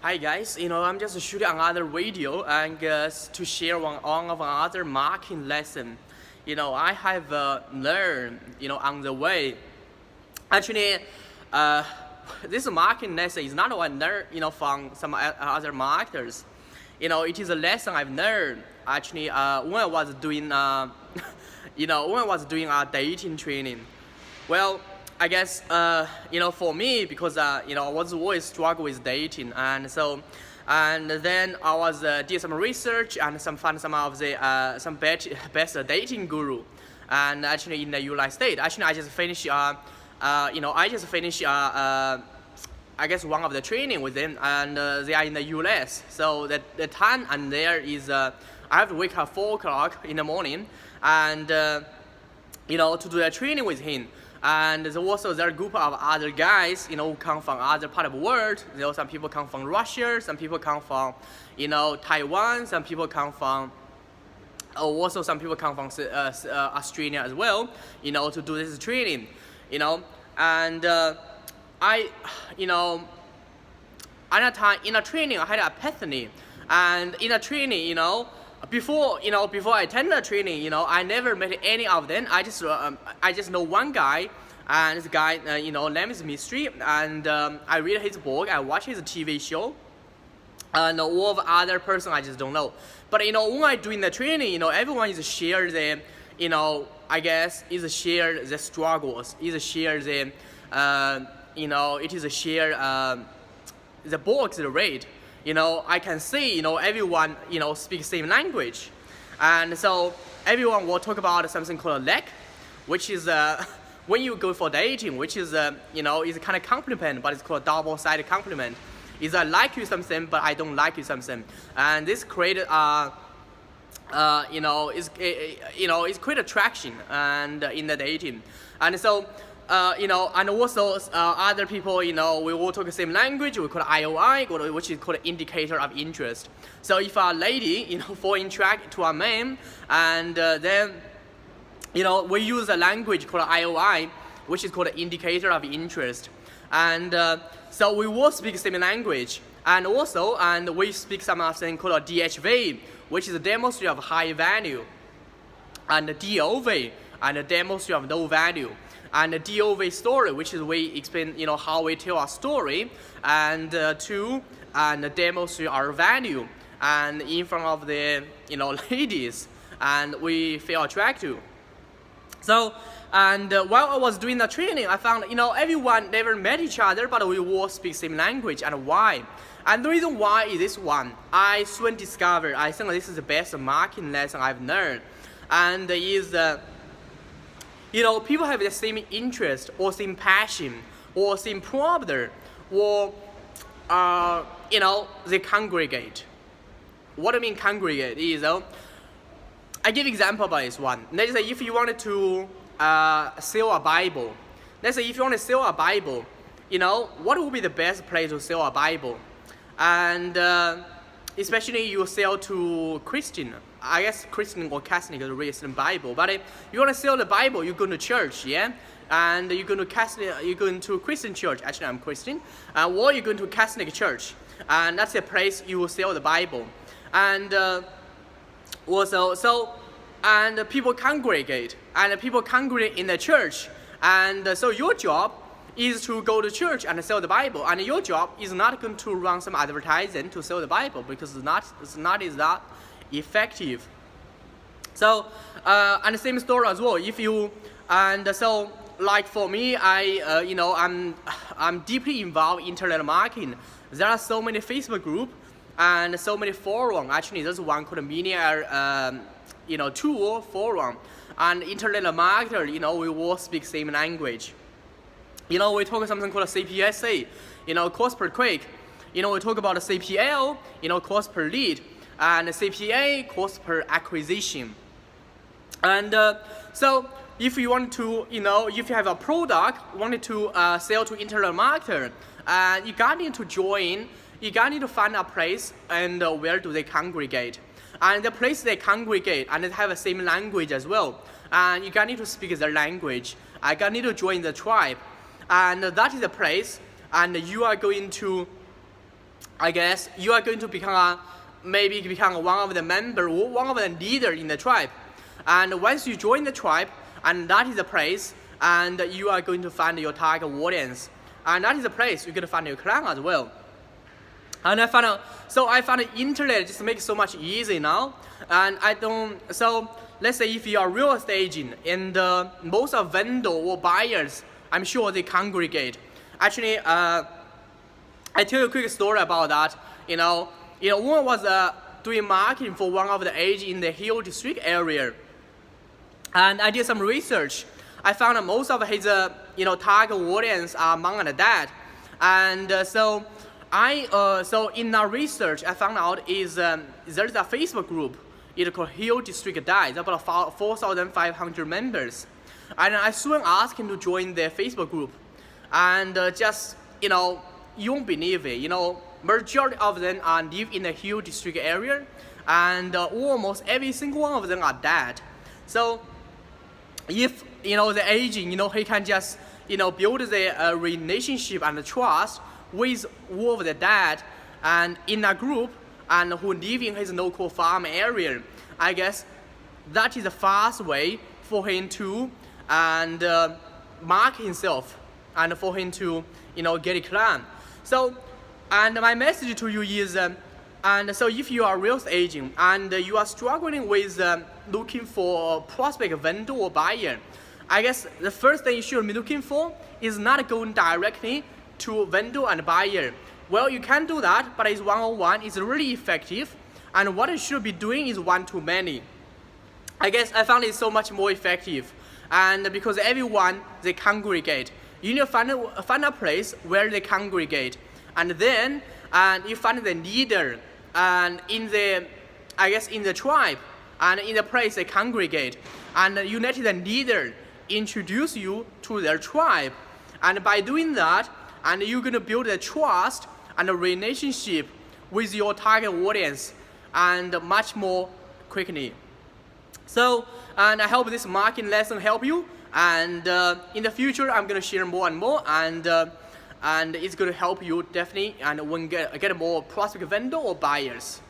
Hi guys, I'm just shooting another video and to share one of another marketing lesson. I have learned, on the way. Actually, this marketing lesson is not one learned, from some other marketers. It is a lesson I've learned actually when I was doing, when I was doing a dating training. Well, I guess for me, because I was always struggle with dating, and then I was did some research and found some of the some best dating guru, and actually in the United States. Actually, I just finished I guess one of the training with them, and they are in the US. So the time and there is I have to wake up 4 o'clock in the morning, and to do the training with him. And there are a group of other guys, who come from other part of the world. Some people come from Russia, some people come from, Taiwan, some people come from, also some people come from Australia as well, to do this training, and at that time in a training I had an epiphany, and in a training, before I attended the training, I never met any of them. I just know one guy, and this guy, name is Mystery, and I read his book, I watch his TV show, and all of other person I just don't know. But when I doing the training, everyone is share the, I guess is share the struggles, is share the, it is share the books they read. I can see, everyone, speak same language. And so everyone will talk about something called lack, which is, when you go for dating, which is, is a kind of compliment, but it's called double-sided compliment. Is I like you something, but I don't like you something. And this created, it's create attraction and in the dating. And so, and also other people, we all talk the same language. We call it IOI, which is called indicator of interest. So if a lady, fall in track to a man, and then, we use a language called IOI, which is called indicator of interest. And so we will speak the same language. And also, we speak something called DHV, which is a demonstration of high value, and DOV, and a demonstration of low value. And the DOV story, which is we explain, how we tell a story, and and demonstrate our value, and in front of the, ladies, and we feel attractive. So, and while I was doing the training, I found, everyone never met each other, but we all speak same language. And why? And the reason why is this one. I soon discovered, I think this is the best marketing lesson I've learned, and is people have the same interest, or same passion, or same problem, or, they congregate. What I mean congregate is, I give example about this one. Let's say if you wanted to sell a Bible. Let's say if you want to sell a Bible, what would be the best place to sell a Bible? And especially you sell to Christian. I guess Christian or Catholic is read the Bible. But if you want to sell the Bible, you go to church, yeah? And you're going to Christian church. Actually, I'm Christian. Or you're going to Catholic church. And that's the place you will sell the Bible. And and people congregate. And people congregate in the church. And so your job is to go to church and sell the Bible. And your job is not going to run some advertising to sell the Bible, because it's not effective. So, and the same story as well. If you, and so like for me, I'm deeply involved in internet marketing. There are so many Facebook groups and so many forums. Actually, there's one called Media, tool forum. And internet marketer, we all speak same language. We talk something called CPSA, cost per click. We talk about CPL, cost per lead, and CPA, cost per acquisition. And so if you want to, if you have a product, wanted to sell to internet marketer, you got need to join, you got need to find a place, and where do they congregate. And the place they congregate, and they have the same language as well. And you got need to speak their language. I got need to join the tribe. And that is the place, and you are going to I guess you are going to become one of the member or one of the leader in the tribe. And once you join the tribe, and that is the place, and you are going to find your target audience, and that is the place you're going to find your client as well. And I found the internet just makes it so much easy now. And so let's say if you are a real estate agent and most of vendor or buyers, I'm sure they congregate. Actually, I tell you a quick story about that. One was doing marketing for one of the agents in the Hill District area. And I did some research. I found that most of his target audience are mom and dad. And so in our research, I found out there's a Facebook group. It's called Hill District Dad. It's about 4,500 members. And I soon asked him to join the Facebook group. And you won't believe it. Majority of them live in the Hill District area, and almost every single one of them are dad. So if the agent, he can just build the relationship and the trust with all of the dad and in a group and who live in his local farm area. I guess that is a fast way for him to market himself and for him to get a client. So, and my message to you is, so if you are a real estate agent and you are struggling with looking for a prospect vendor or buyer, I guess the first thing you should be looking for is not going directly to vendor and buyer. Well, you can do that, but it's one-on-one. It's really effective, and what you should be doing is one-to-many. I guess I found it so much more effective, and because everyone they congregate. You need to find a place where they congregate, and then you find the leader, and in the tribe, and in the place they congregate, and you let the leader introduce you to their tribe, and by doing that, and you're gonna build a trust and a relationship with your target audience, and much more quickly. So, and I hope this marketing lesson help you. And in the future, I'm gonna share more and more, and it's gonna help you definitely, and when get more prospect vendor or buyers.